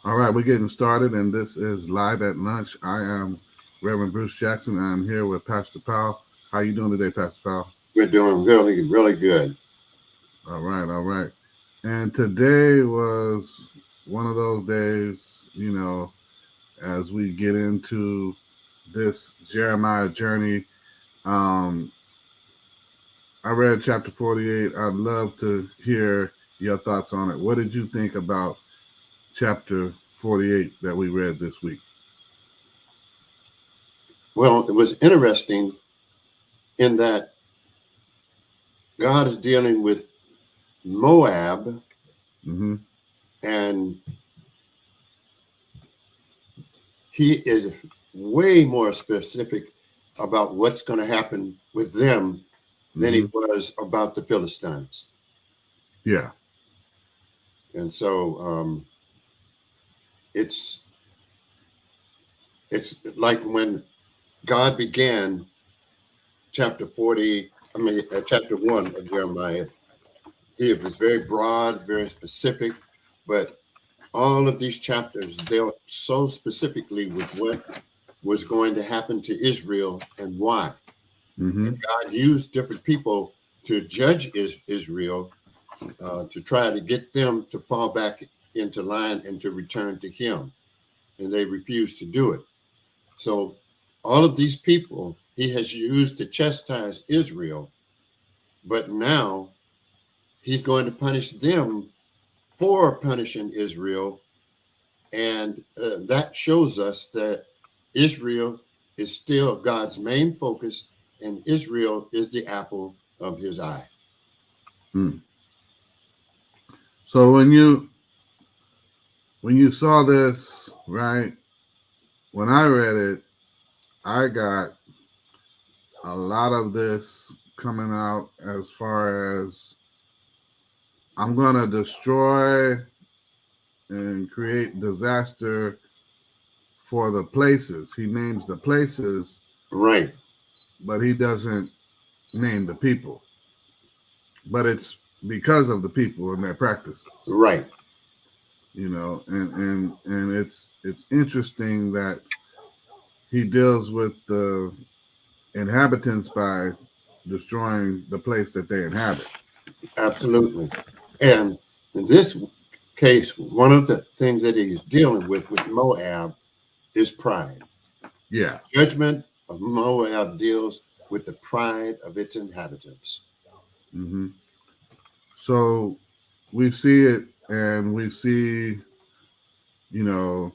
All right, we're getting started, and this is Live at Lunch. I am Reverend Bruce Jackson, and I'm here with Pastor Powell. How you doing today, Pastor Powell? We're doing really, really good. All right, all right. And today was one of those days, as we get into this Jeremiah journey. Um, I read chapter 48. I'd love to hear your thoughts on it. What did you think about chapter 48 that we read this week? Well, it was interesting in that God is dealing with Moab, Mm-hmm. and he is way more specific about what's going to happen with them than Mm-hmm. he was about the Philistines. Yeah. And so it's like when God began chapter 1 of Jeremiah, he was very broad, very specific, but all of these chapters dealt so specifically with what was going to happen to Israel and why. Mm-hmm. And God used different people to judge Israel to try to get them to fall back into line and to return to Him. And they refused to do it. So, all of these people He has used to chastise Israel, but now He's going to punish them for punishing Israel. And that shows us that Israel is still God's main focus, and Israel is the apple of His eye. Mm. So when you saw this, right? When I read it, I got a lot of this coming out as far as I'm gonna destroy and create disaster for the places. He names the places, Right, but he doesn't name the people. But it's because of the people and their practices. right. And it's interesting that he deals with the inhabitants by destroying the place that they inhabit. Absolutely. And in this case, one of the things that he's dealing with Moab is pride. Yeah. Judgment of Moab deals with the pride of its inhabitants. Hmm. So we see it, and we see, you know,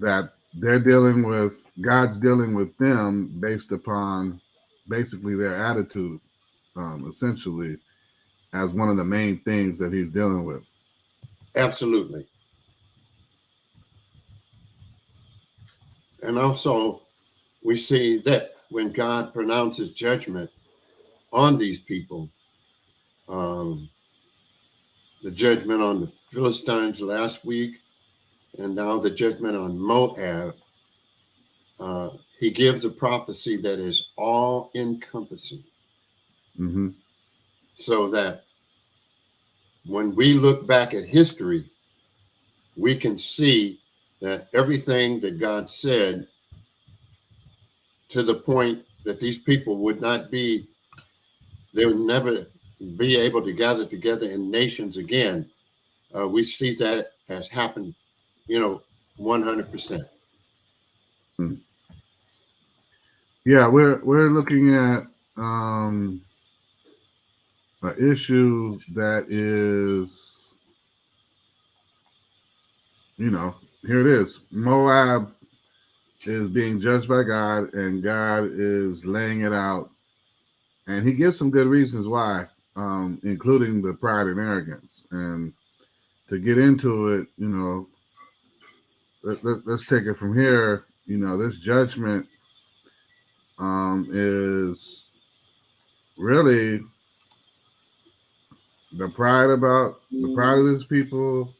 that they're dealing with God's dealing with them based upon basically their attitude, essentially, as one of the main things that he's dealing with. Absolutely. And also, we see that when God pronounces judgment on these people, um, the judgment on the Philistines last week, and now the judgment on Moab, uh, he gives a prophecy that is all encompassing, Hmm. so that when we look back at history, we can see that everything that God said, to the point that these people would not be, they would never be able to gather together in nations again. We see that has happened, 100%. Yeah, we're looking at an issue that is, you know, here it is. Moab is being judged by God, and God is laying it out, and He gives some good reasons why, including the pride and arrogance. And to get into it, let's take it from here. This judgment is really the pride of these people,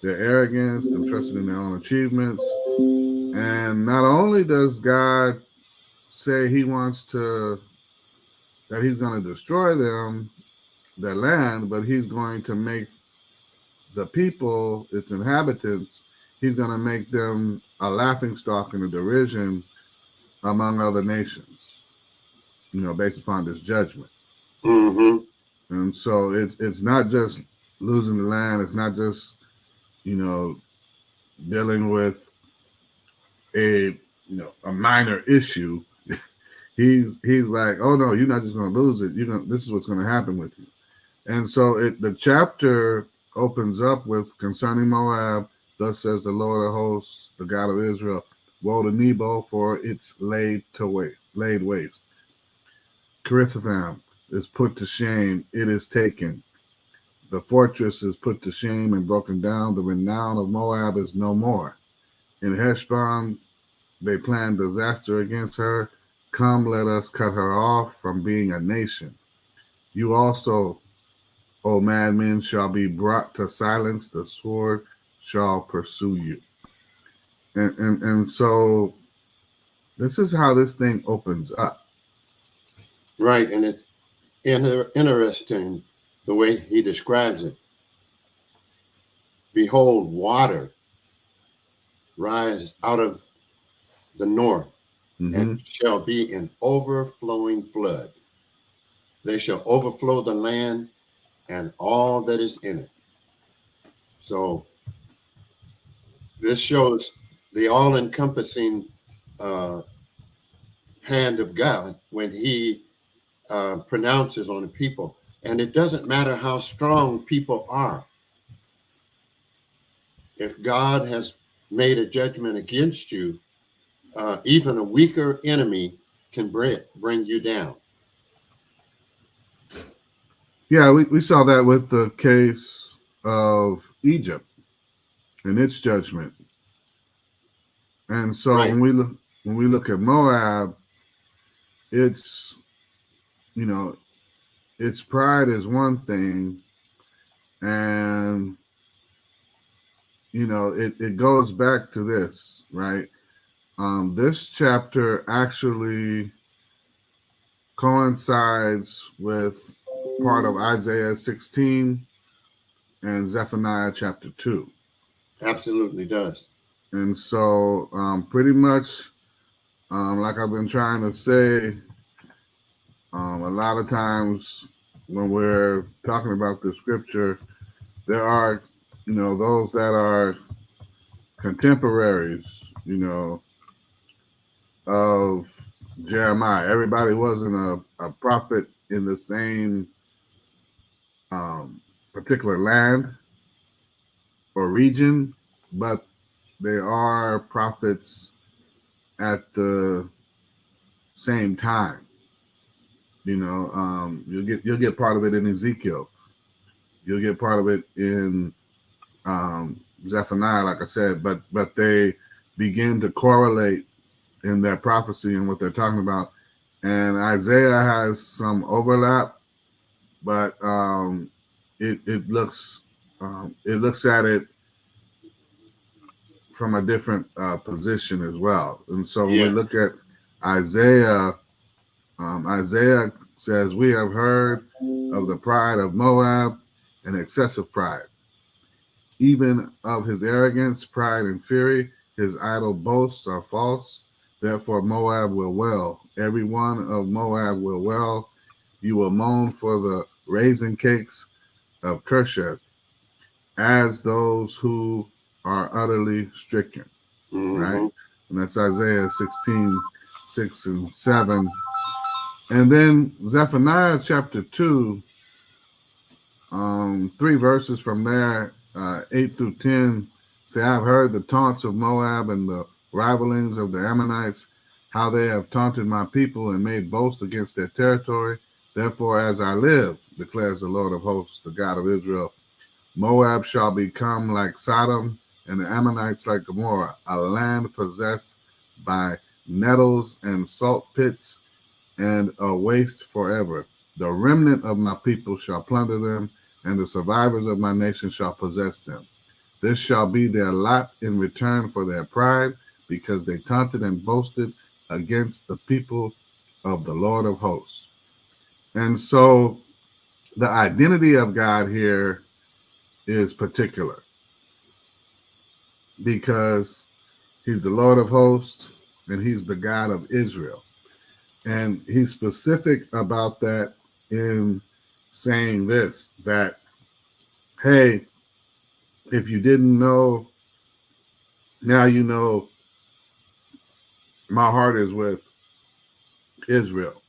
their arrogance, them trusting in their own achievements. And not only does God say that he's going to destroy them, their land, but he's going to make the people, its inhabitants, he's going to make them a laughingstock and a derision among other nations, based upon this judgment. Mm-hmm. And so it's not just losing the land. It's not just, dealing with a minor issue. he's like, oh no, you're not just going to lose it. This is what's going to happen with you. And so the chapter opens up with concerning Moab, thus says the Lord of hosts, the God of Israel, woe to Nebo, for it's laid waste. Kiriathaim is put to shame, it is taken. The fortress is put to shame and broken down. The renown of Moab is no more. In Heshbon, they plan disaster against her. Come, let us cut her off from being a nation. You also, O madmen, shall be brought to silence. The sword shall pursue you. And so this is how this thing opens up. Right, and it's interesting the way he describes it. Behold, water rise out of the north, and shall be an overflowing flood. They shall overflow the land and all that is in it. So this shows the all-encompassing hand of God when he pronounces on the people. And it doesn't matter how strong people are. If God has made a judgment against you, even a weaker enemy can bring you down. Yeah, we saw that with the case of Egypt and its judgment. And so Right. when we look at Moab, it's its pride is one thing, and it goes back to this, right? This chapter actually coincides with part of Isaiah 16 and Zephaniah chapter 2. Absolutely does. And so pretty much, like I've been trying to say, a lot of times when we're talking about the scripture, there are, those that are contemporaries, of Jeremiah. Everybody wasn't a prophet in the same particular land or region, but they are prophets at the same time. You'll get part of it in Ezekiel. You'll get part of it in Zephaniah, like I said, but they begin to correlate in their prophecy and what they're talking about. And Isaiah has some overlap, but it looks at it from a different position as well. And so when we look at Isaiah, Isaiah says, we have heard of the pride of Moab and excessive pride, even of his arrogance, pride, and fury. His idle boasts are false. Therefore Moab will wail. Every one of Moab will wail. You will moan for the raisin cakes of Kersheth, as those who are utterly stricken. Right? And that's Isaiah 16, 6 and 7. And then Zephaniah chapter 2, 3 verses from there, 8 through 10, say, I've heard the taunts of Moab and the rivalings of the Ammonites, how they have taunted my people and made boast against their territory. Therefore, as I live, declares the Lord of hosts, the God of Israel, Moab shall become like Sodom, and the Ammonites like Gomorrah, a land possessed by nettles and salt pits, and a waste forever. The remnant of my people shall plunder them, and the survivors of my nation shall possess them. This shall be their lot in return for their pride, because they taunted and boasted against the people of the Lord of hosts. And so the identity of God here is particular because he's the Lord of hosts and he's the God of Israel. And he's specific about that in saying this, that, hey, if you didn't know, now you know my heart is with Israel.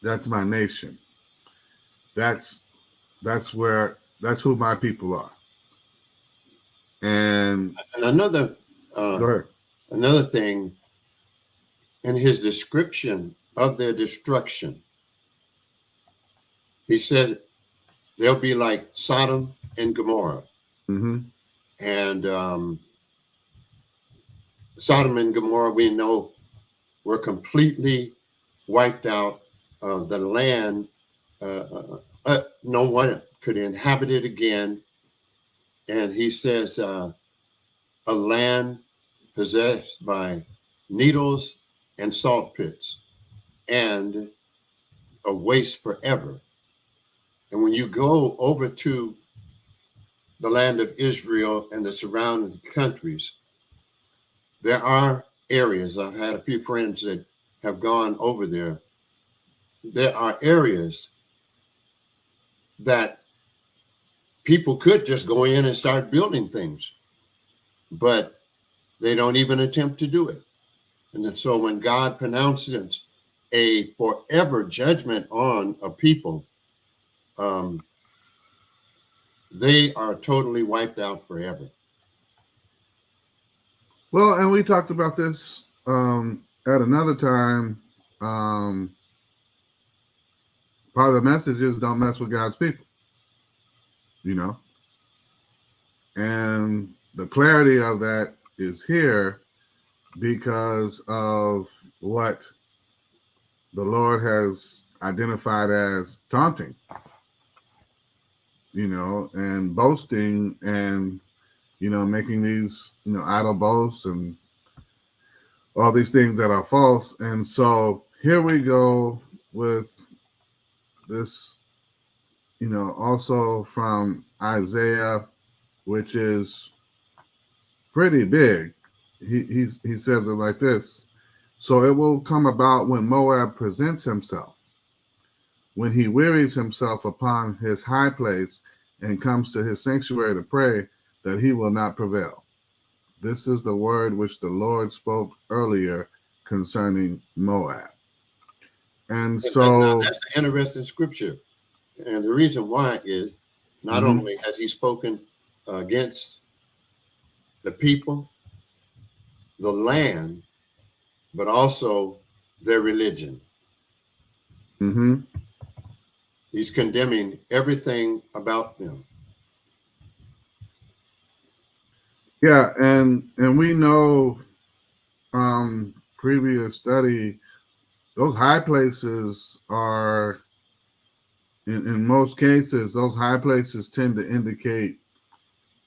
That's my nation. That's who my people are. And another go ahead. another thing in his description of their destruction, he said they'll be like Sodom and Gomorrah. Mm-hmm. And Sodom and Gomorrah, we know, were completely wiped out. The land, no one could inhabit it again. And he says, a land possessed by needles and salt pits and a waste forever. And when you go over to the land of Israel and the surrounding countries, there are areas, I've had a few friends that have gone over there. There are areas that people could just go in and start building things, but they don't even attempt to do it. And so when God pronounces a forever judgment on a people, they are totally wiped out forever. Well, and we talked about this at another time. Part of the message is don't mess with God's people, you know. And the clarity of that is here because of what the Lord has identified as taunting, you know, and boasting and, you know, making these, you know, idle boasts and all these things that are false. And so here we go with this, you know, also from Isaiah, which is pretty big. He says it like this. So it will come about when Moab presents himself, when he wearies himself upon his high place and comes to his sanctuary to pray, that he will not prevail. This is the word which the Lord spoke earlier concerning Moab. And so now that's an interesting scripture. And the reason why is not only has he spoken against the people, the land, but also their religion. mm-hmm. He's condemning everything about them. Yeah, and we know from previous study, those high places are, in most cases, those high places tend to indicate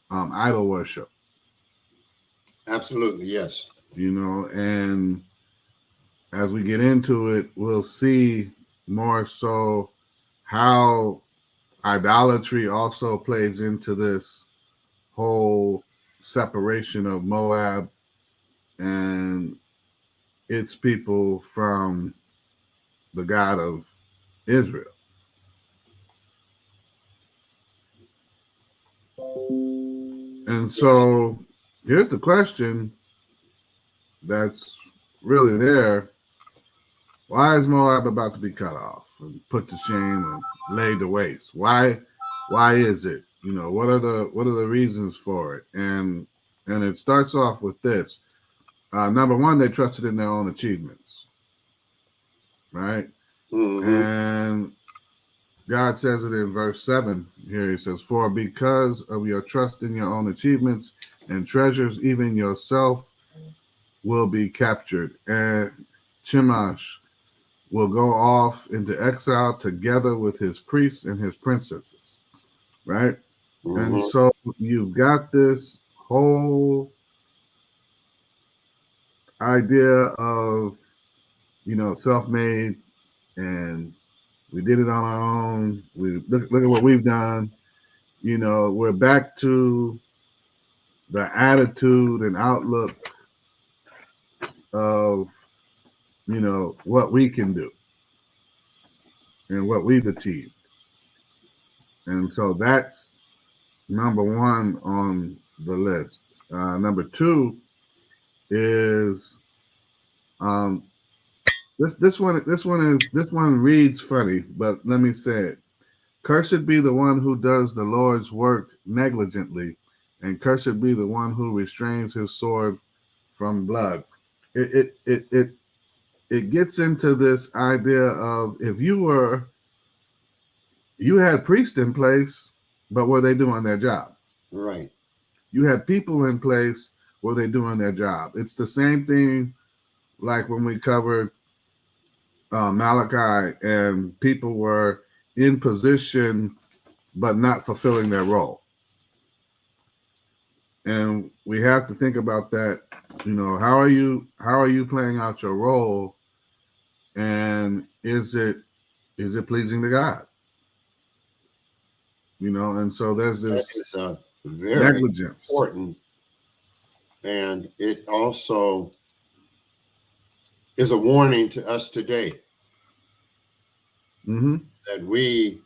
idol worship. Absolutely, yes. You know, and as we get into it, we'll see more so how idolatry also plays into this whole separation of Moab and its people from the God of Israel. And so here's the question that's really there. Why is Moab about to be cut off and put to shame and laid to waste? Why is it? You know, what are the reasons for it? And it starts off with this. Number one, they trusted in their own achievements. Right? Mm-hmm. And God says it in verse 7 here. He says, for because of your trust in your own achievements and treasures, even yourself will be captured. And Chemosh will go off into exile together with his priests and his princesses. Right? Mm-hmm. And so you've got this whole idea of, you know, self-made, and we did it on our own. We look at what we've done. we're back to the attitude and outlook of, what we can do and what we've achieved. And so that's number one on the list. Number two is this one reads funny, but let me say it. Cursed be the one who does the Lord's work negligently, and cursed be the one who restrains his sword from blood. It gets into this idea of if you had priests in place, but were they doing their job? Right. You had people in place, were they doing their job? It's the same thing like when we covered Malachi and people were in position but not fulfilling their role. And we have to think about that. How are you playing out your role, and is it pleasing to God? And so there's That this is very negligence. important, and it also is a warning to us today Mm-hmm. that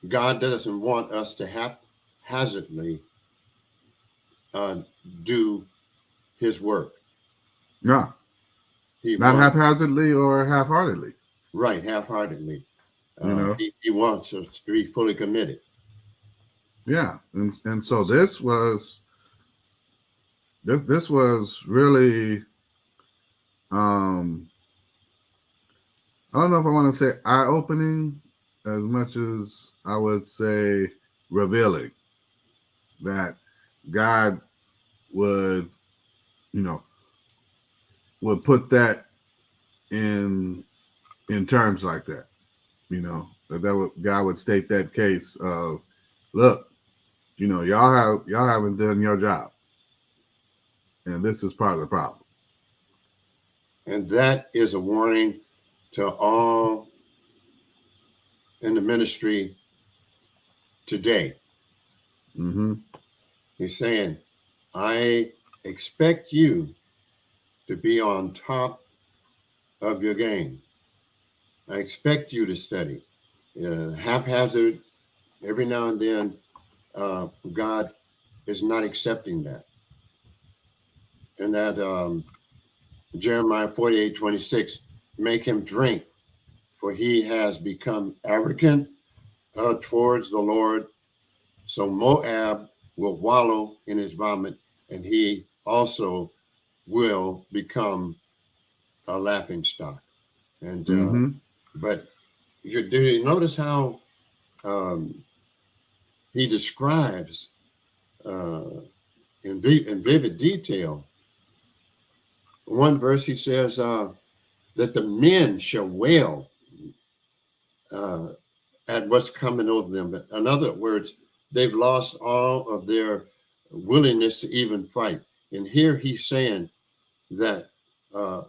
God doesn't want us to haphazardly do his work. Yeah. He Not wants, haphazardly or half-heartedly. right, half-heartedly. You know. He wants us to be fully committed. Yeah. And so this was really I don't know if I want to say eye-opening as much as I would say revealing that God would, would put that in terms like that. God would state that case of, look, y'all haven't done your job, and this is part of the problem. And that is a warning to all in the ministry today. Mm-hmm. He's saying, I expect you to be on top of your game. I expect you to study. Haphazard, every now and then, God is not accepting that. And that Jeremiah 48:26, make him drink, for he has become arrogant towards the Lord. So Moab will wallow in his vomit, and he also will become a laughing stock. And Mm-hmm. but do you notice how he describes uh, in vivid detail? One verse he says that the men shall wail uh, at what's coming over them. But in other words, they've lost all of their willingness to even fight. And here he's saying that uh,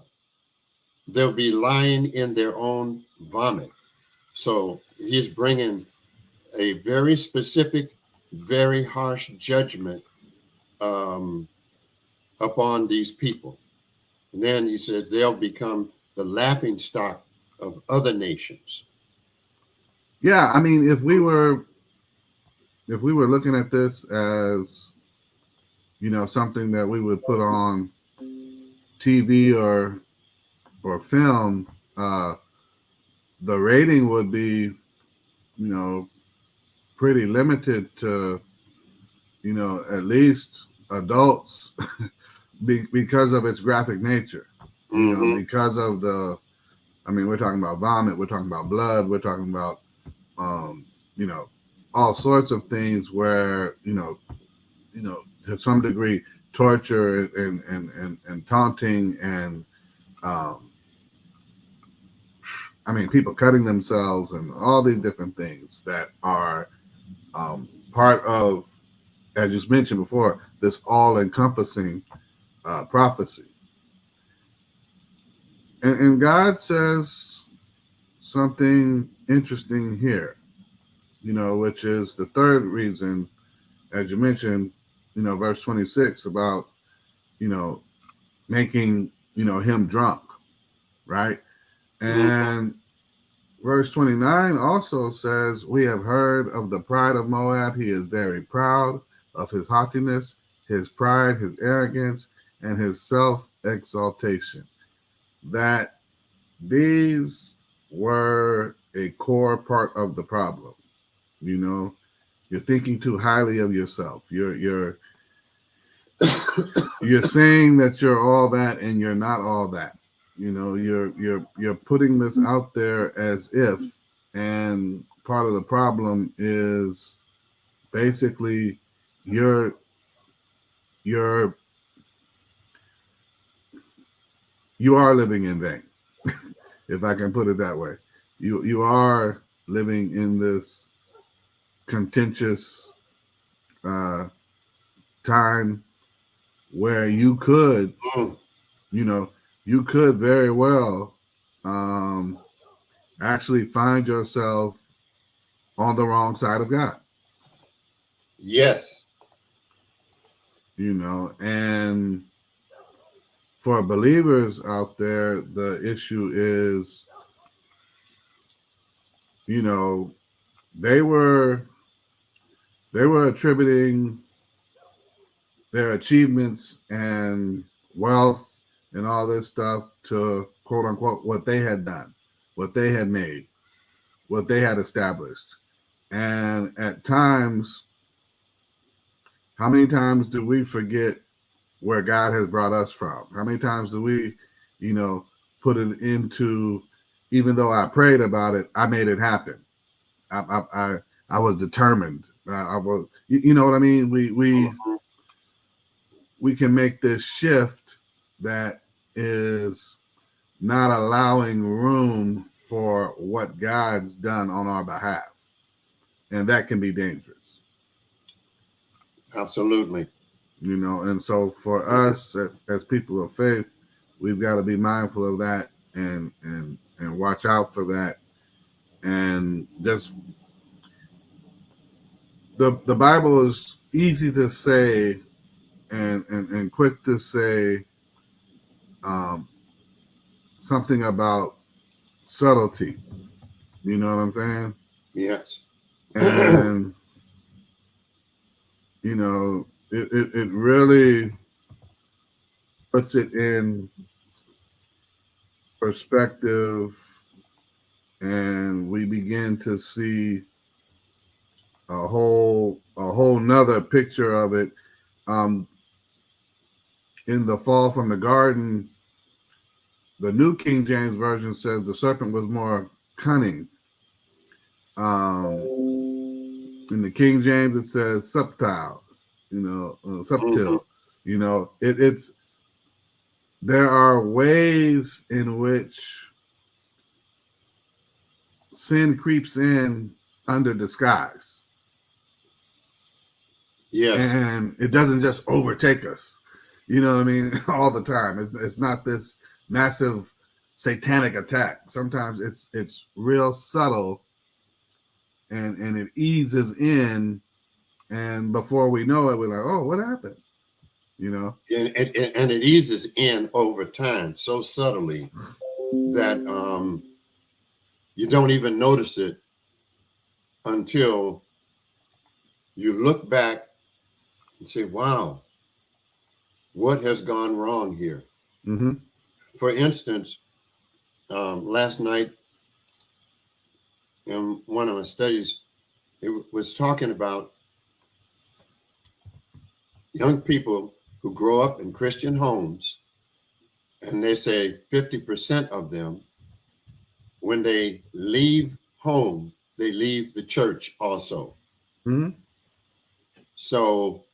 they'll be lying in their own vomit. So he's bringing a very specific, very harsh judgment um, upon these people. And then he says they'll become the laughing stock of other nations. Yeah, I mean, if we were looking at this as something that we would put on TV or film, the rating would be pretty limited to at least adults because of its graphic nature. Mm-hmm. Because of we're talking about vomit, we're talking about blood, we're talking about all sorts of things where to some degree torture and taunting and people cutting themselves and all these different things that are part of, as you mentioned before, this all-encompassing prophecy. And God says something interesting here. which is the third reason, as you mentioned, verse 26 about, making, him drunk, right? And verse 29 also says, we have heard of the pride of Moab. He is very proud of his haughtiness, his pride, his arrogance, and his self-exaltation. That these were a core part of the problem. You're thinking too highly of yourself. You're saying that you're all that and you're not all that. You're putting this out there as if, and part of the problem is basically you are living in vain, if I can put it that way. You are living in this contentious time where you could, you could very well actually find yourself on the wrong side of God. Yes. And for believers out there, the issue is, they were attributing their achievements and wealth and all this stuff to, quote unquote, what they had done, what they had made, what they had established. And at times, how many times do we forget where God has brought us from? How many times do we, put it into, even though I prayed about it, I made it happen. I was determined. I was, you know what I mean? We can make this shift that is not allowing room for what God's done on our behalf. And that can be dangerous. Absolutely. And so for us as people of faith, we've got to be mindful of that and watch out for that. And just the Bible is easy to say and quick to say something about subtlety. You know what I'm saying? Yes. And it really puts it in perspective, and we begin to see a whole nother picture of it. In the fall from the garden, the New King James Version says the serpent was more cunning. In the King James, it says subtile, subtle. It's there are ways in which sin creeps in under disguise. Yes. And it doesn't just overtake us, all the time. It's not this massive satanic attack. Sometimes it's real subtle, and it eases in, and before we know it, we're like, oh, what happened? And it eases in over time so subtly that you don't even notice it until you look back and say, wow, what has gone wrong here? Mm-hmm. For instance, last night in one of my studies, it was talking about young people who grow up in Christian homes, and they say 50% of them, when they leave home, they leave the church also. Mm-hmm. So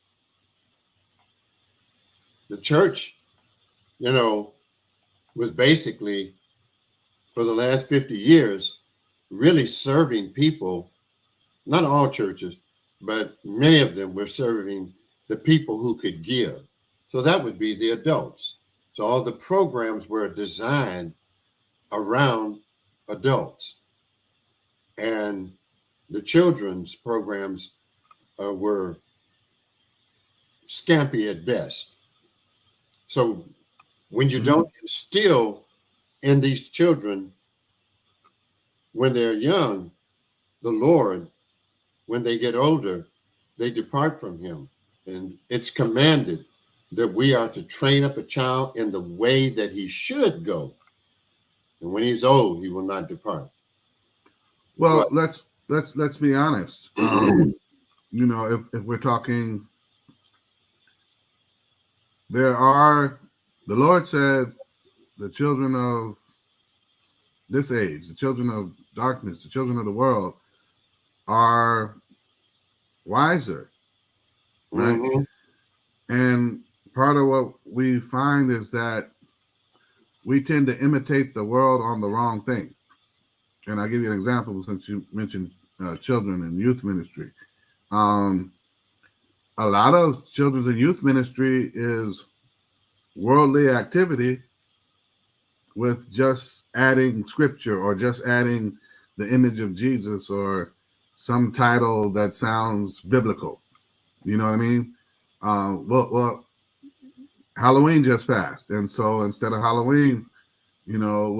the church, was basically for the last 50 years really serving people. Not all churches, but many of them were serving the people who could give. So that would be the adults. So all the programs were designed around adults. And the children's programs were scampy at best. So when you don't instill in these children when they're young, the Lord, when they get older, they depart from him. And it's commanded that we are to train up a child in the way that he should go. And when he's old, he will not depart. Well, But, let's be honest. You know, if we're talking, the Lord said the children of this age, the children of darkness, the children of the world are wiser, right? And part of what we find is that we tend to imitate the world on the wrong thing. And I'll give you an example since you mentioned children and youth ministry. A lot of children's and youth ministry is worldly activity with just adding scripture or just adding the image of Jesus or some title that sounds biblical. You know what I mean? Well, Halloween just passed, and so instead of Halloween, you know,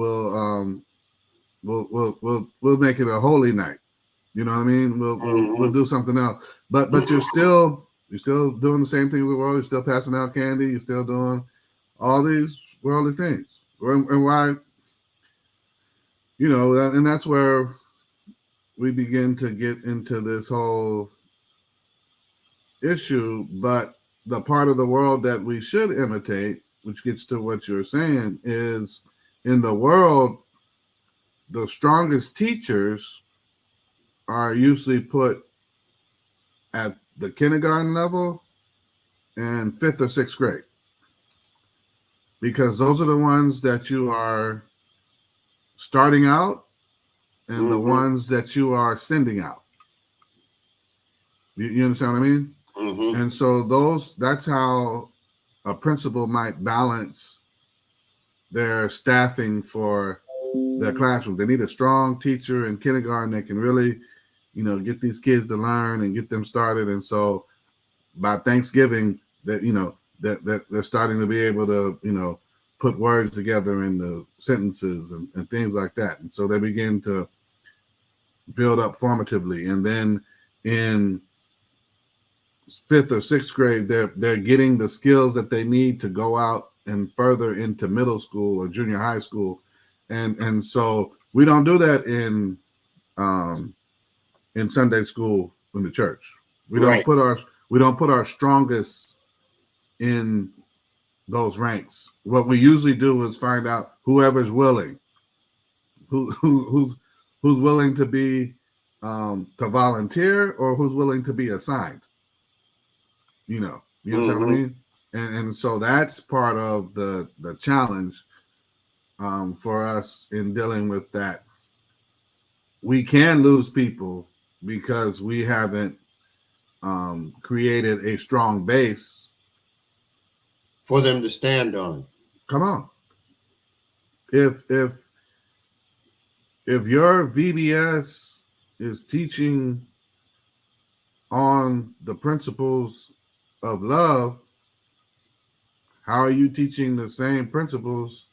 we'll make it a holy night. You know what I mean? We'll do something else. But you're still doing the same thing with the world. You're still passing out candy. You're still doing all these worldly things. And why? You know, and that's where we begin to get into this whole issue. But the part of the world that we should imitate, which gets to what you're saying, is in the world, the strongest teachers are usually put at the kindergarten level and 5th or 6th grade, because those are the ones that you are starting out and the ones that you are sending out. You understand what I mean? And so that's how a principal might balance their staffing for their classroom. They need a strong teacher in kindergarten that can really, you know, get these kids to learn and get them started. And so by Thanksgiving, that, you know, that they're starting to be able to, you know, put words together in the sentences and things like that. And so they begin to build up formatively. And then in 5th or 6th grade, they're getting the skills that they need to go out and further into middle school or junior high school. And so we don't do that in Sunday school in the church. We don't put our strongest in those ranks. What we usually do is find out whoever's willing, who's willing to be to volunteer or who's willing to be assigned. You know what I mean? And so that's part of the challenge for us in dealing with that. We can lose people because we haven't created a strong base for them to stand on. Come on. If your VBS is teaching on the principles of love, how are you teaching the same principles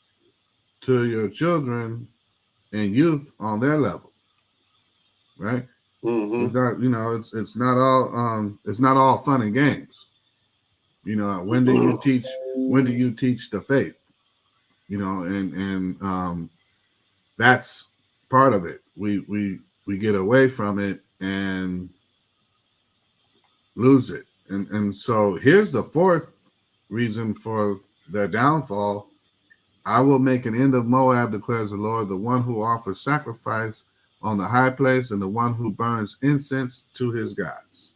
to your children and youth on their level? Right? It's not, you know, it's not all fun and games. You know, when do you teach the faith? You know, and that's part of it. We get away from it and lose it. And so here's the 4th reason for their downfall. I will make an end of Moab, declares the Lord, the one who offers sacrifice on the high place and the one who burns incense to his gods.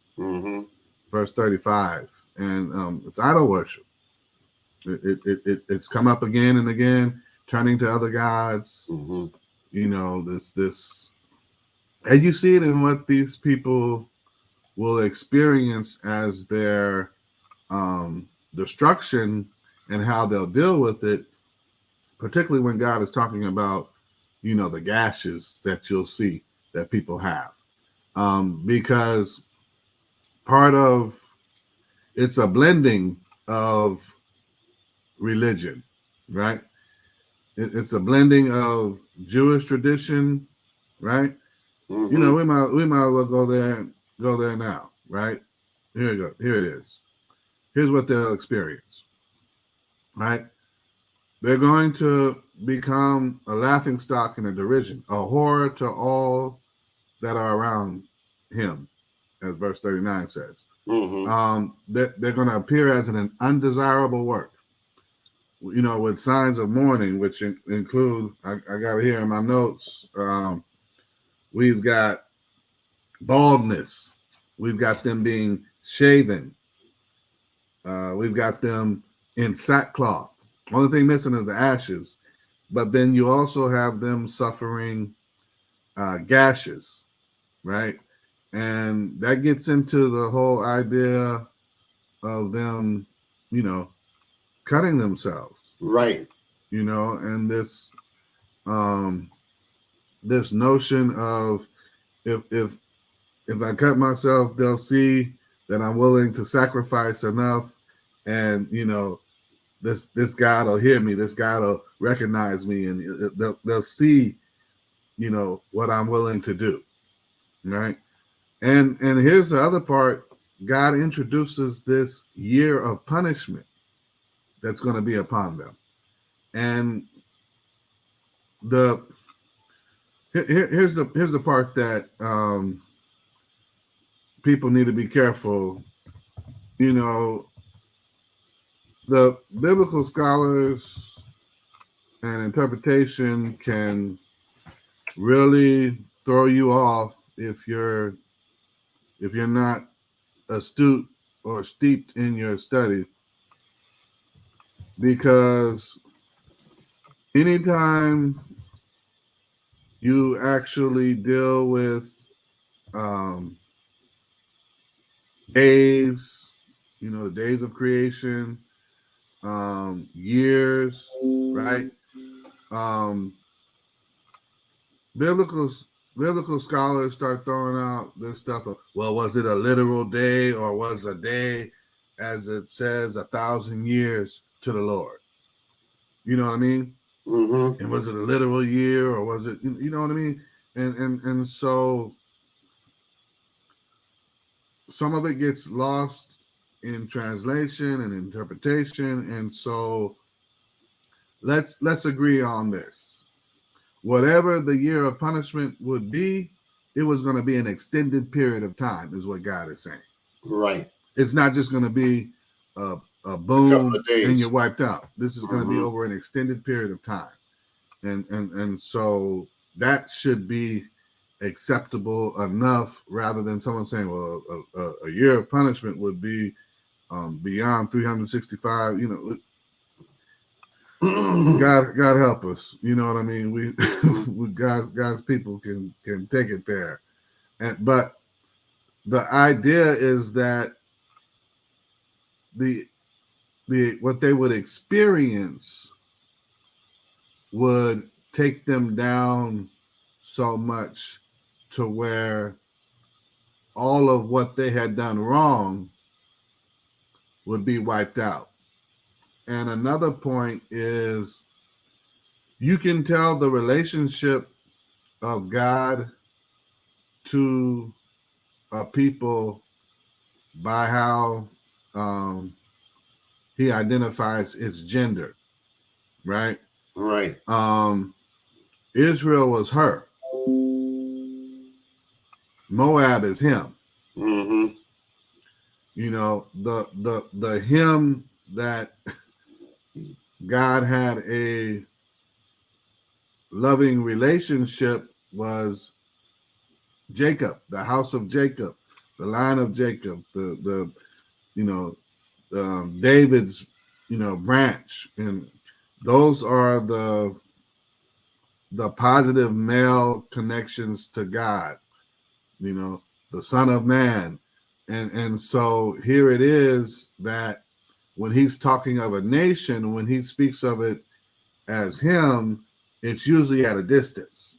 Verse 35. And it's idol worship. It's come up again and again, turning to other gods. You know, this, and you see it in what these people will experience as their destruction and how they'll deal with it, particularly when God is talking about, you know, the gashes that you'll see that people have. because part of it's a blending of religion, right? It's a blending of Jewish tradition, right? Mm-hmm. You know, we might as well go there now, right? Here we go. Here it is. Here's what they'll experience, right? They're going to become a laughing stock and a derision, a horror to all that are around him, as verse 39 says. Mm-hmm. They're going to appear as an undesirable work, you know, with signs of mourning, which include, I got it here in my notes. We've got baldness. We've got them being shaven. We've got them in sackcloth. Only thing missing is the ashes. But then you also have them suffering gashes, right? And that gets into the whole idea of them, you know, cutting themselves, Right. you know, and this notion of if I cut myself, they'll see that I'm willing to sacrifice enough, and you know, this God will hear me, this God will recognize me, and they'll see, you know, what I'm willing to do, right? And here's the other part. God introduces this year of punishment that's going to be upon them, and the here's the part that people need to be careful. You know, the biblical scholars and interpretation can really throw you off if you're not astute or steeped in your study, because anytime you actually deal with days, you know, the days of creation, years, right? Um, biblical biblical scholars start throwing out this stuff of, well, was it a literal day, or was a day, as it says, 1,000 years to the Lord? You know what I mean? Mm-hmm. And was it a literal year, or was it, you know what I mean? And so some of it gets lost in translation and interpretation. And so let's agree on this. Whatever the year of punishment would be, it was going to be an extended period of time, is what God is saying. Right. It's not just going to be a A couple boom of and days. you're wiped out. This is going to be Mm-hmm. over an extended period of time. And so that should be acceptable enough, rather than someone saying, well, a year of punishment would be beyond 365. You know, God help us. You know what I mean? We God's people can take it there, but the idea is that the what they would experience would take them down so much to where all of what they had done wrong would be wiped out. And another point is, you can tell the relationship of God to a people by how he identifies its gender, right? Right. Israel was her. Moab is him. Mm-hmm. You know, the him that God had a loving relationship was Jacob, the house of Jacob, the line of Jacob, the you know, David's, you know, branch, and those are the positive male connections to God, you know, the Son of Man. And so here it is that when he's talking of a nation, when he speaks of it as him, it's usually at a distance.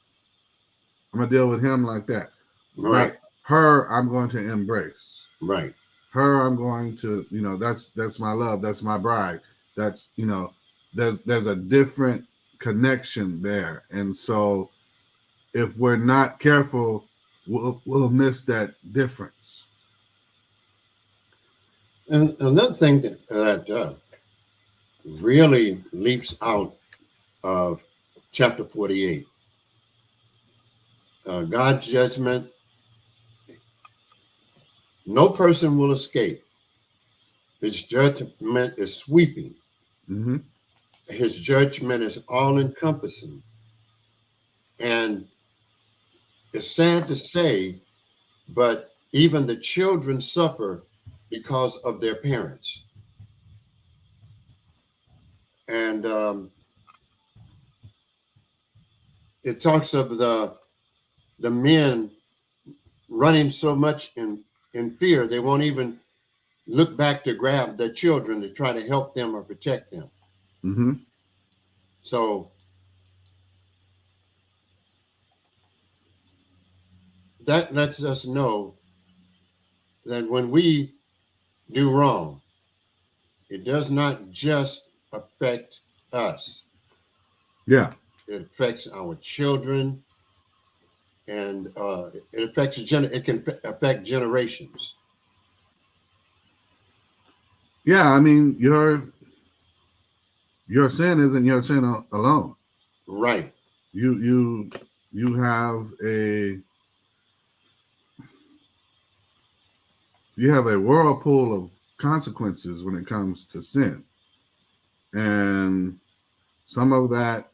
I'm gonna deal with him like that. Right. But her I'm going to embrace. Right. Her I'm going to, that's my love. That's my bride. That's, there's a different connection there. And so if we're not careful, we'll miss that difference. And another thing that really leaps out of chapter 48, God's judgment, no person will escape. His judgment is sweeping. Mm-hmm. His judgment is all encompassing. And it's sad to say, but even the children suffer because of their parents. And it talks of the men running so much in fear, they won't even look back to grab their children to try to help them or protect them. Mm-hmm. So that lets us know that when we do wrong, it does not just affect us. Yeah. It affects our children, and it affects it can affect generations. Yeah. I mean, your sin isn't your sin alone. Right. You have a whirlpool of consequences when it comes to sin, and some of that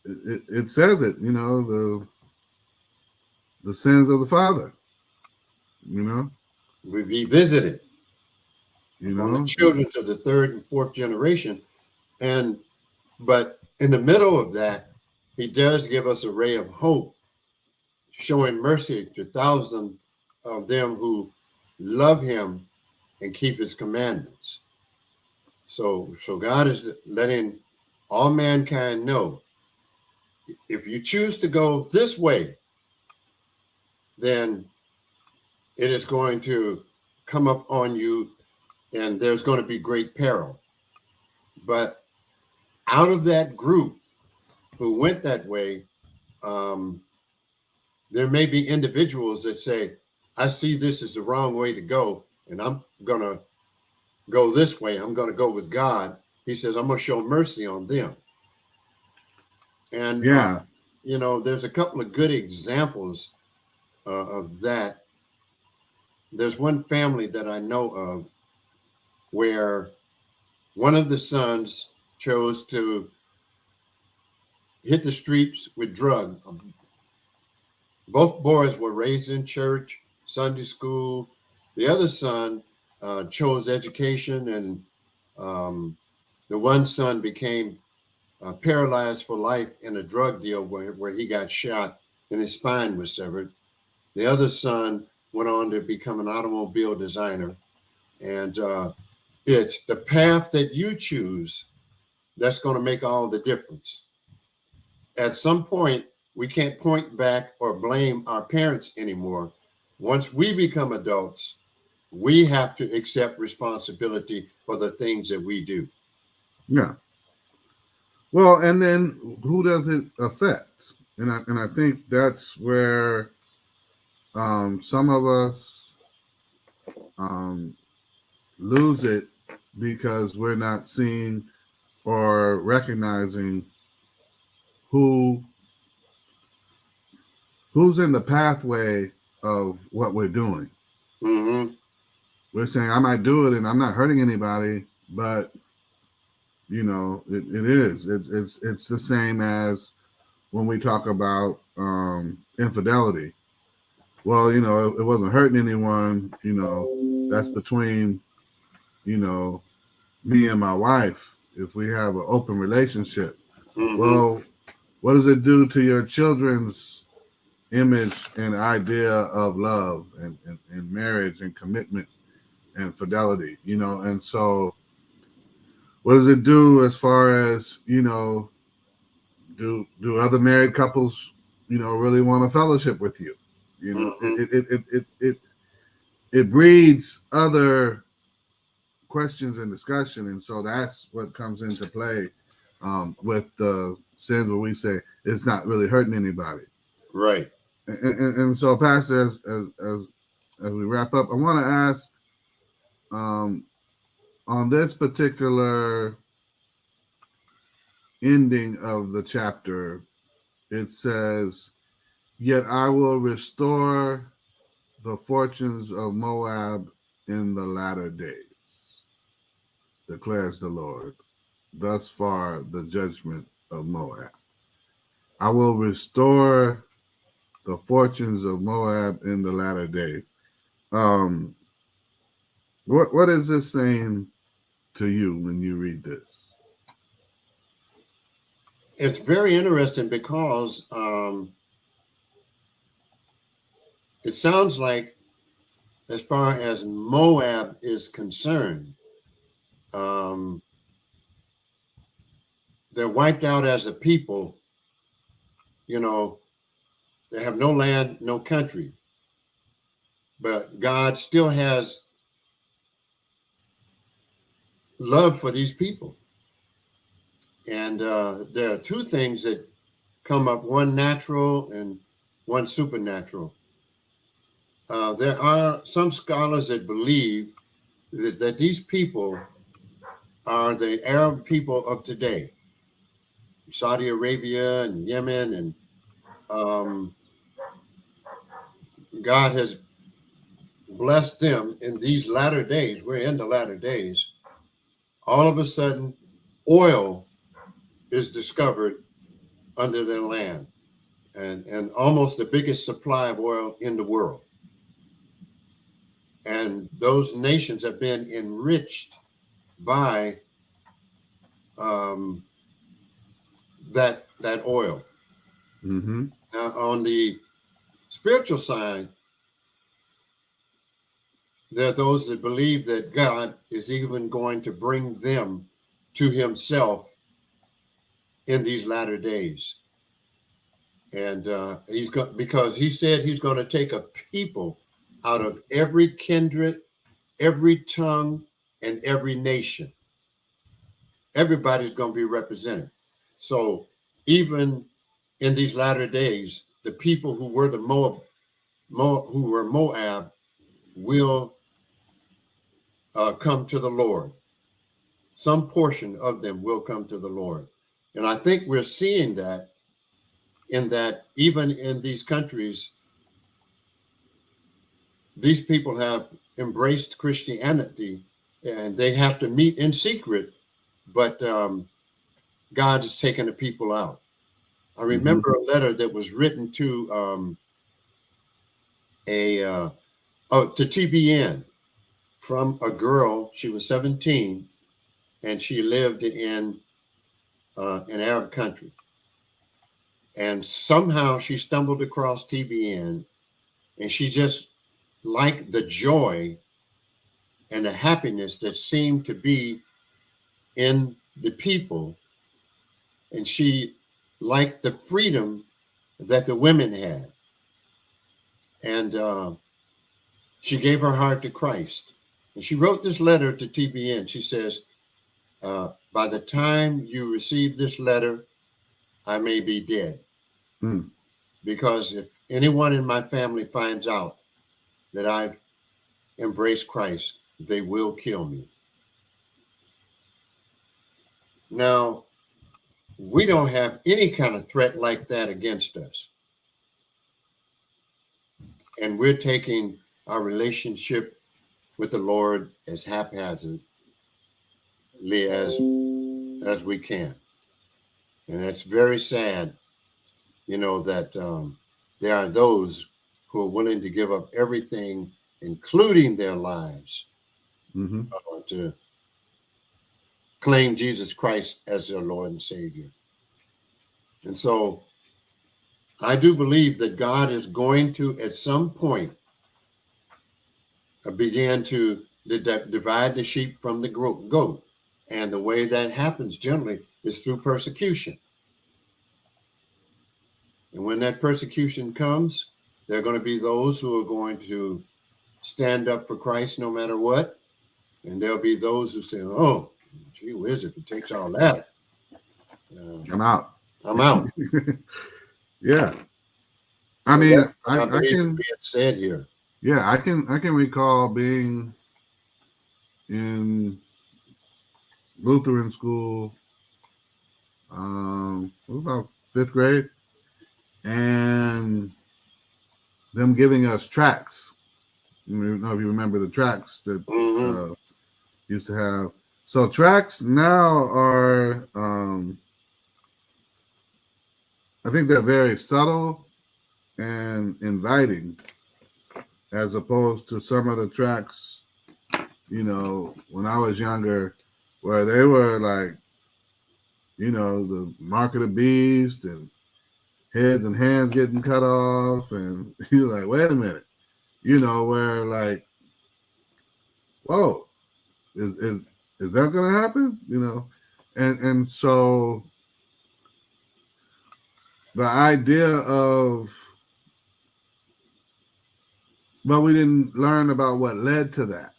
it says it, the sins of the father, We revisit it you on the know children to the third and fourth generation, but in the middle of that, he does give us a ray of hope, showing mercy to thousands of them who love him and keep his commandments. So God is letting all mankind know, if you choose to go this way, then it is going to come up on you and there's going to be great peril. But out of that group who went that way, um, there may be individuals that say, I see this as the wrong way to go, and I'm going to go this way. I'm going to go with God. He says, I'm going to show mercy on them. And, yeah. There's a couple of good examples of that. There's one family that I know of where one of the sons chose to hit the streets with drugs. Both boys were raised in church, Sunday school. The other son chose education, and the one son became paralyzed for life in a drug deal where he got shot and his spine was severed. The other son went on to become an automobile designer. And it's the path that you choose that's going to make all the difference. At some point, we can't point back or blame our parents anymore. Once we become adults, we have to accept responsibility for the things that we do. Yeah. Well, and then who does it affect? And I think that's where some of us lose it, because we're not seeing or recognizing who's in the pathway of what we're doing. Mm-hmm. We're saying, I might do it and I'm not hurting anybody, but it is. It's the same as when we talk about infidelity. Well, it wasn't hurting anyone. That's between me and my wife. If we have an open relationship, Mm-hmm. well, what does it do to your children's image and idea of love and marriage and commitment and fidelity? And so what does it do as far as do other married couples really want a fellowship with you? You know, Mhm. it breeds other questions and discussion, and so that's what comes into play with the sins where we say it's not really hurting anybody. Right. And so, Pastor, as we wrap up, I want to ask on this particular ending of the chapter, it says, "Yet I will restore the fortunes of Moab in the latter days, declares the Lord. Thus far, the judgment of Moab. I will restore the fortunes of Moab in the latter days." Um, what is this saying to you when you read this? It's very interesting because it sounds like, as far as Moab is concerned, um, they're wiped out as a people. You know, they have no land, no country. But God still has love for these people. And there are two things that come up, one natural and one supernatural. There are some scholars that believe that these people are the Arab people of today, Saudi Arabia and Yemen, and God has blessed them in these latter days. We're in the latter days. All of a sudden, oil is discovered under their land, and almost the biggest supply of oil in the world. And those nations have been enriched by um, that oil. Mm-hmm. Now, on the spiritual side, there are those that believe that God is even going to bring them to Himself in these latter days, and He's got, because He said He's going to take a people out of every kindred, every tongue, and every nation. Everybody's going to be represented. So even in these latter days, the people who were Moab will come to the Lord. Some portion of them will come to the Lord. And I think we're seeing that, in that even in these countries, these people have embraced Christianity, and they have to meet in secret, but God is taking the people out. I Mm-hmm. remember a letter that was written to to TBN from a girl. She was 17, and she lived in an Arab country. And somehow she stumbled across TBN, and she just liked the joy and the happiness that seemed to be in the people. And she liked the freedom that the women had. And she gave her heart to Christ. And she wrote this letter to TBN. She says, by the time you receive this letter, I may be dead. Mm. Because if anyone in my family finds out that I've embraced Christ, they will kill me. Now, we don't have any kind of threat like that against us. And we're taking our relationship with the Lord as haphazardly as we can. And it's very sad, that there are those who are willing to give up everything, including their lives, Mm-hmm. to claim Jesus Christ as their Lord and Savior. And so I do believe that God is going to, at some point, begin to divide the sheep from the goat. And the way that happens generally is through persecution. And when that persecution comes, There are going to be those who are going to stand up for Christ no matter what. And there'll be those who say, oh, gee whiz, if it takes all that, I'm out. I'm out. Yeah. I So mean, that's what I I believe is can, being said here. yeah, I can recall being in Lutheran school, about 5th grade, and them giving us tracts. I don't know if you remember the tracts that Mm-hmm. used to have. So tracts now are, I think they're very subtle and inviting, as opposed to some of the tracks, when I was younger, where they were like, the mark of the beast and heads and hands getting cut off, and you're like, wait a minute, where like, whoa, is that gonna happen? And so the idea of, but we didn't learn about what led to that.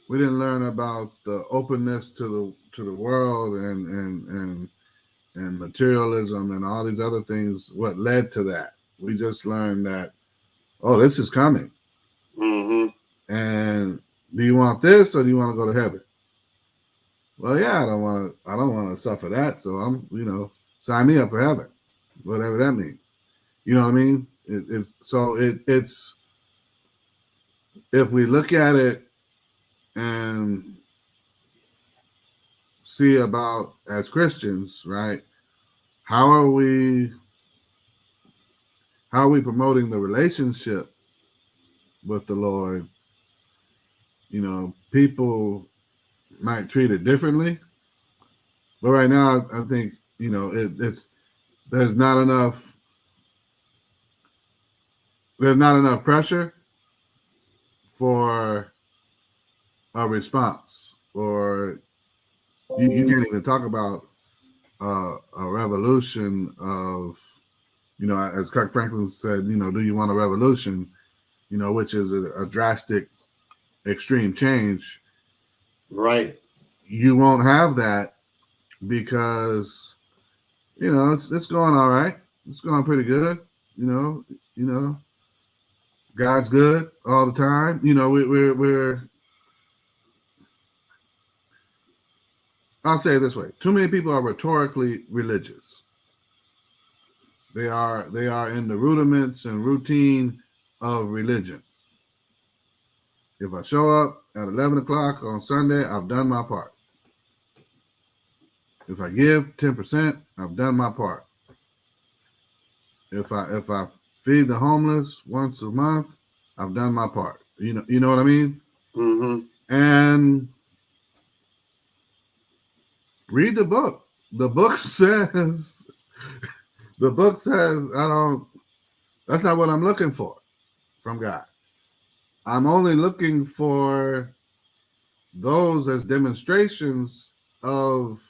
We didn't learn about the openness to the world and materialism and all these other things. What led to that? We just learned that, oh, this is coming. Mm-hmm. And do you want this or do you want to go to heaven? Well, yeah, I don't want to suffer that. So I'm, sign me up for heaven, whatever that means. You know what I mean? It's if we look at it and see about as Christians, right? How are we promoting the relationship with the Lord? People might treat it differently, but right now I think it's there's not enough pressure for a response, or you can't even talk about a revolution of, as Kirk Franklin said, do you want a revolution, which is a drastic, extreme change. Right. You won't have that because, it's going all right. It's going pretty good. God's good all the time. We're I'll say it this way: too many people are rhetorically religious. They are in the rudiments and routine of religion. If I show up at 11 o'clock on Sunday, I've done my part. If I give 10%, I've done my part. If I feed the homeless once a month, I've done my part. You know what I mean? Mm-hmm. And read the book. The book says I don't. That's not what I'm looking for from God. I'm only looking for those as demonstrations of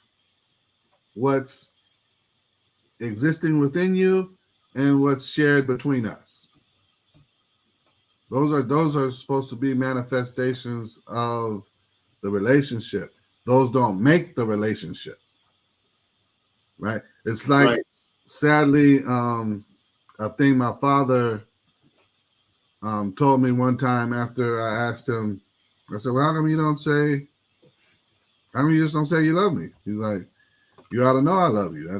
what's existing within you and what's shared between us. Those are supposed to be manifestations of the relationship. Those don't make the relationship, right? It's like, Right. sadly, a thing my father told me one time after I asked him. I said, well, how come you just don't say you love me? He's like, you ought to know I love you.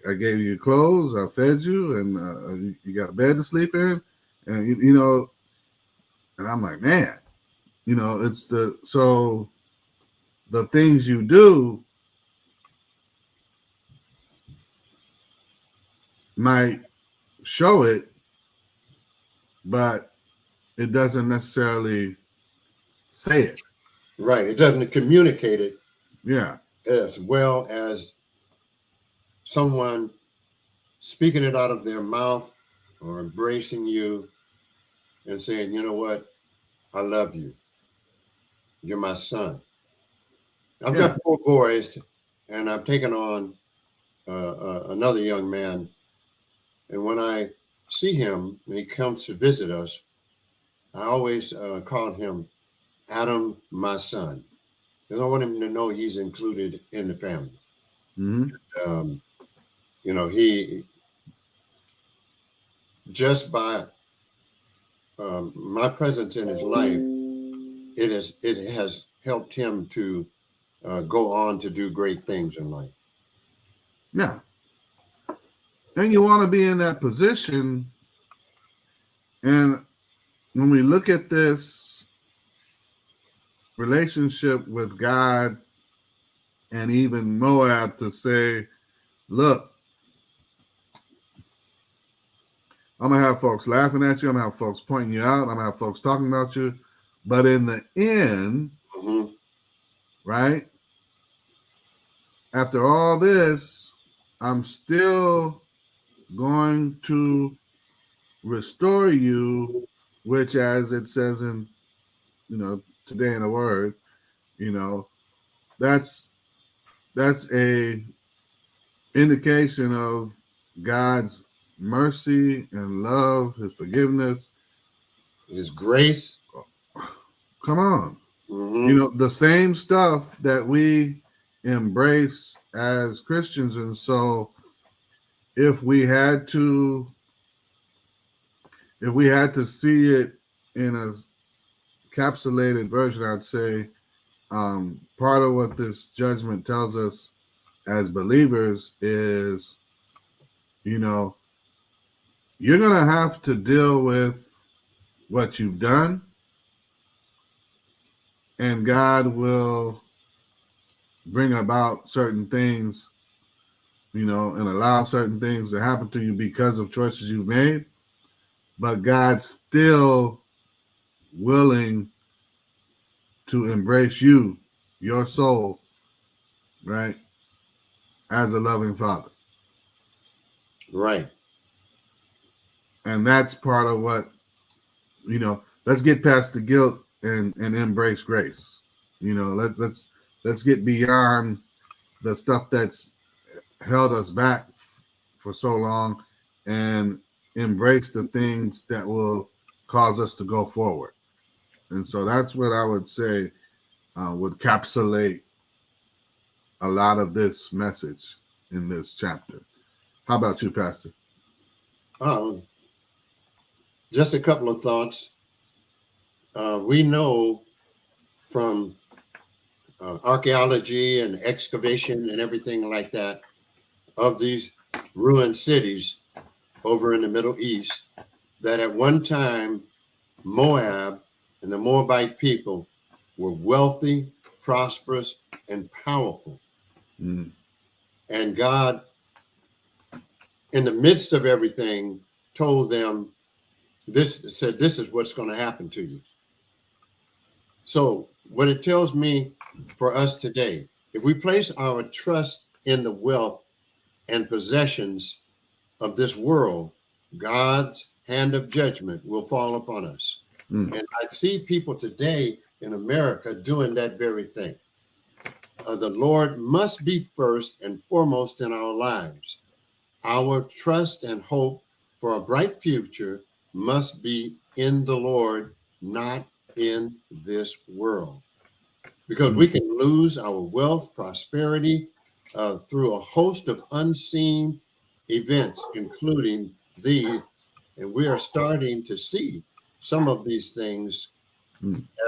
I gave you clothes, I fed you, and you got a bed to sleep in. And, and I'm like, man, it's so the things you do might show it, but it doesn't necessarily say it. Right. It doesn't communicate it Yeah. as well as someone speaking it out of their mouth or embracing you and saying, you know what? I love you. You're my son. I've Yeah. got 4 boys, and I've taken on another young man. And when I see him when he comes to visit us, I always called him Adam, my son. Because I want him to know he's included in the family. Mm-hmm. He just by my presence in his life, it has helped him to go on to do great things in life. Yeah. And you want to be in that position. And when we look at this relationship with God and even Moab, to say, look, I'm going to have folks laughing at you. I'm going to have folks pointing you out. I'm going to have folks talking about you. But in the end, Mm-hmm. right, after all this, I'm still going to restore you, which, as it says in, today in the word, that's a indication of God's mercy and love, his forgiveness, His grace. Come on. Mm-hmm. The same stuff that we embrace as Christians. And so if we had to see it in a capsulated version, I'd say part of what this judgment tells us as believers is, you're going to have to deal with what you've done, and God will bring about certain things, and allow certain things to happen to you because of choices you've made. But God's still willing to embrace you, your soul, right, as a loving Father. Right. And that's part of what, let's get past the guilt and embrace grace. Let's get beyond the stuff that's held us back for so long and embrace the things that will cause us to go forward. And so that's what I would say would encapsulate a lot of this message in this chapter. How about you, Pastor? Just a couple of thoughts. We know from archaeology and excavation and everything like that of these ruined cities over in the Middle East that at one time Moab and the Moabite people were wealthy, prosperous, and powerful. Mm. And God, in the midst of everything, told them this is what's going to happen to you. So what it tells me for us today, if we place our trust in the wealth and possessions of this world, God's hand of judgment will fall upon us. Mm. And I see people today in America doing that very thing. The Lord must be first and foremost in our lives. Our trust and hope for a bright future must be in the Lord, not in this world. Because we can lose our wealth, prosperity through a host of unseen events, including these. And we are starting to see some of these things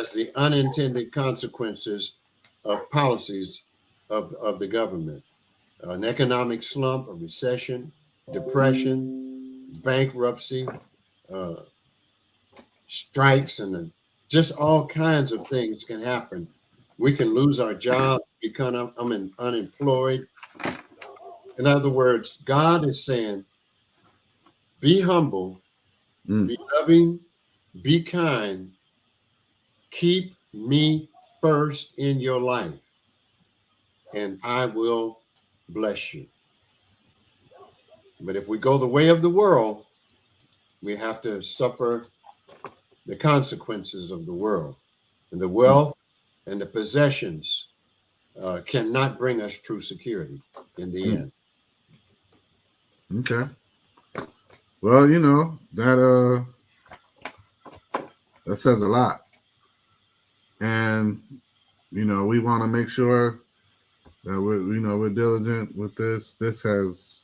as the unintended consequences of policies of the government. An economic slump, a recession, depression, bankruptcy, uh, strikes, and just all kinds of things can happen. We can lose our job, become unemployed. In other words, God is saying, be humble, be loving, be kind, keep me first in your life, and I will bless you. But if we go the way of the world, we have to suffer the consequences of the world. And the wealth and the possessions cannot bring us true security in the end. Okay. Well, you know, that says a lot. And, you know, we want to make sure that we're diligent with this. This has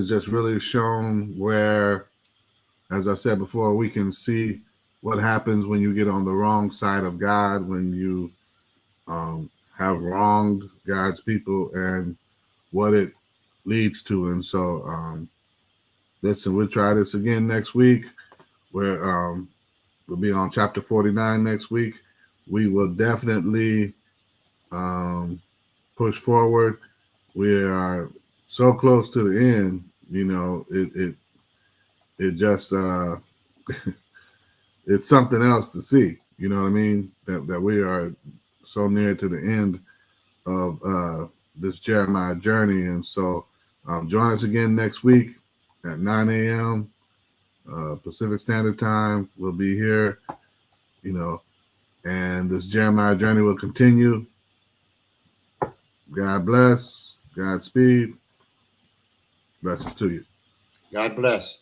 just really shown where, as I said before, we can see what happens when you get on the wrong side of God, when you have wronged God's people, and what it leads to. And so, listen, we'll try this again next week. We'll be on chapter 49 next week. We will definitely push forward. We are so close to the end. You know, it just it's something else to see. You know what I mean? That we are so near to the end of this Jeremiah journey. And so join us again next week at 9 a.m. Pacific Standard Time. We'll be here, you know, and this Jeremiah journey will continue. God bless. Godspeed. Blessings to you. God bless.